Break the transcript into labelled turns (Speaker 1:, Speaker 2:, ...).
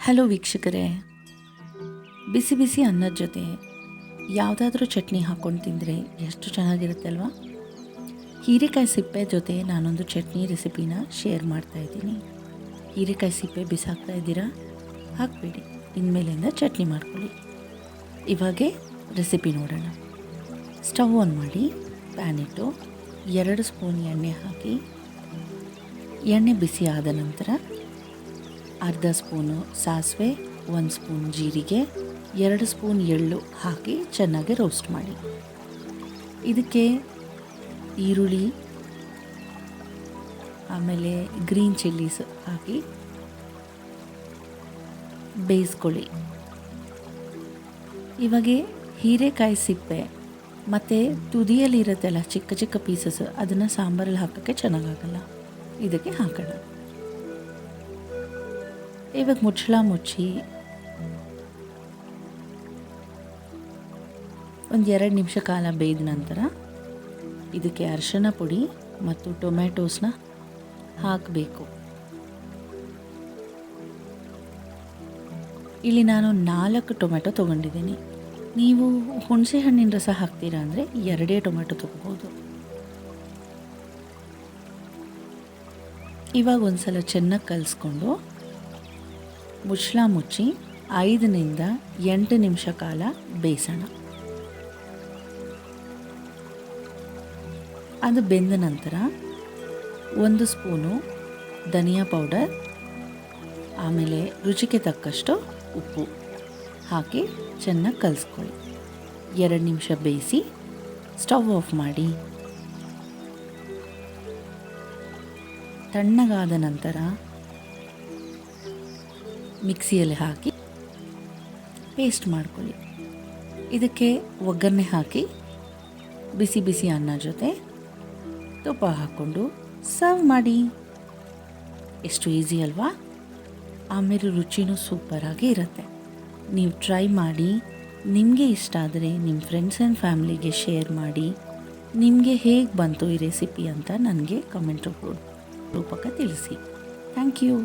Speaker 1: Hello ವೀಕ್ಷಕರೇ, ಬಿಸಿ ಬಿಸಿ ಅನ್ನದ ಜೊತೆ ಯಾವುದಾದ್ರೂ ಚಟ್ನಿ ಹಾಕ್ಕೊಂಡು ತಿಂದರೆ ಎಷ್ಟು ಚೆನ್ನಾಗಿರುತ್ತೆ ಅಲ್ವಾ. ಹೀರೆಕಾಯಿ ಸಿಪ್ಪೆ ಜೊತೆ ನಾನೊಂದು ಚಟ್ನಿ ರೆಸಿಪಿನ ಶೇರ್ ಮಾಡ್ತಾಯಿದ್ದೀನಿ. ಹೀರೆಕಾಯಿ ಸಿಪ್ಪೆ ಬಿಸಾಕ್ತಾ ಇದ್ದೀರಾ? ಹಾಕಬೇಡಿ, ಇನ್ಮೇಲಿಂದ ಚಟ್ನಿ ಮಾಡ್ಕೊಳ್ಳಿ. ಇವಾಗೆ ರೆಸಿಪಿ ನೋಡೋಣ. ಸ್ಟವ್ ಆನ್ ಮಾಡಿ ಪ್ಯಾನ್ ಇಟ್ಟು 2 ಸ್ಪೂನ್ ಎಣ್ಣೆ ಹಾಕಿ, ಎಣ್ಣೆ ಬಿಸಿ ಆದ ನಂತರ ಅರ್ಧ ಸ್ಪೂನು ಸಾಸಿವೆ, 1 ಸ್ಪೂನ್ ಜೀರಿಗೆ, 2 ಸ್ಪೂನ್ ಎಳ್ಳು ಹಾಕಿ ಚೆನ್ನಾಗಿ ರೋಸ್ಟ್ ಮಾಡಿ. ಇದಕ್ಕೆ ಈರುಳ್ಳಿ ಆಮೇಲೆ ಗ್ರೀನ್ ಚಿಲ್ಲೀಸ್ ಹಾಕಿ ಬೇಯಿಸ್ಕೊಳ್ಳಿ. ಇವಾಗೆ ಹೀರೆಕಾಯಿ ಸಿಪ್ಪೆ ಮತ್ತು ತುದಿಯಲ್ಲಿರುತ್ತಲ್ಲ ಚಿಕ್ಕ ಚಿಕ್ಕ ಪೀಸಸ್, ಅದನ್ನು ಸಾಂಬಾರಲ್ಲಿ ಹಾಕೋಕ್ಕೆ ಚೆನ್ನಾಗಾಗಲ್ಲ, ಇದಕ್ಕೆ ಹಾಕೋಣ. ಇವಾಗ ಮುಚ್ಚಳ ಮುಚ್ಚಿ ಒಂದು 2 ನಿಮಿಷ ಕಾಲ ಬೇಯ್ದ ನಂತರ ಇದಕ್ಕೆ ಅರಿಶಿಣ ಪುಡಿ ಮತ್ತು ಟೊಮ್ಯಾಟೋಸ್ನ ಹಾಕಬೇಕು. ಇಲ್ಲಿ ನಾನು 4 ಟೊಮೆಟೊ ತೊಗೊಂಡಿದ್ದೀನಿ. ನೀವು ಹುಣಸೆ ಹಣ್ಣಿನ ರಸ ಹಾಕ್ತೀರಾ ಅಂದರೆ 2 ಟೊಮೆಟೊ ತೊಗೋಬೋದು. ಇವಾಗ ಒಂದು ಸಲ ಚೆನ್ನಾಗಿ ಕಲಿಸ್ಕೊಂಡು ಮುಚ್ಚಳ ಮುಚ್ಚಿ 5 ನಿಂದ 8 ನಿಮಿಷ ಕಾಲ ಬೇಯಿಸೋಣ. ಅದು ಬೆಂದ ನಂತರ 1 ಸ್ಪೂನು ಧನಿಯಾ ಪೌಡರ್, ಆಮೇಲೆ ರುಚಿಗೆ ತಕ್ಕಷ್ಟು ಉಪ್ಪು ಹಾಕಿ ಚೆನ್ನಾಗಿ ಕಲಿಸ್ಕೊಳ್ಳಿ. 2 ನಿಮಿಷ ಬೇಯಿಸಿ ಸ್ಟವ್ ಆಫ್ ಮಾಡಿ. ತಣ್ಣಗಾದ ನಂತರ ಮಿಕ್ಸಿಯಲ್ಲಿ ಹಾಕಿ ಪೇಸ್ಟ್ ಮಾಡ್ಕೊಳ್ಳಿ. ಇದಕ್ಕೆ ಒಗ್ಗರಣೆ ಹಾಕಿ ಬಿಸಿ ಬಿಸಿ ಅನ್ನ ಜೊತೆ ತುಪ್ಪ ಹಾಕ್ಕೊಂಡು ಸರ್ವ್ ಮಾಡಿ. ಎಷ್ಟು ಈಸಿ ಅಲ್ವಾ? ಆಮೇಲೆ ರುಚಿನೂ ಸೂಪರಾಗಿ ಇರುತ್ತೆ. ನೀವು ಟ್ರೈ ಮಾಡಿ. ನಿಮಗೆ ಇಷ್ಟ ಆದರೆ ನಿಮ್ಮ ಫ್ರೆಂಡ್ಸ್ ಆ್ಯಂಡ್ ಫ್ಯಾಮ್ಲಿಗೆ ಶೇರ್ ಮಾಡಿ. ನಿಮಗೆ ಹೇಗೆ ಬಂತು ಈ ರೆಸಿಪಿ ಅಂತ ನನಗೆ ಕಮೆಂಟ್ ರೂಪಕ್ಕೆ ತಿಳಿಸಿ. Thank you.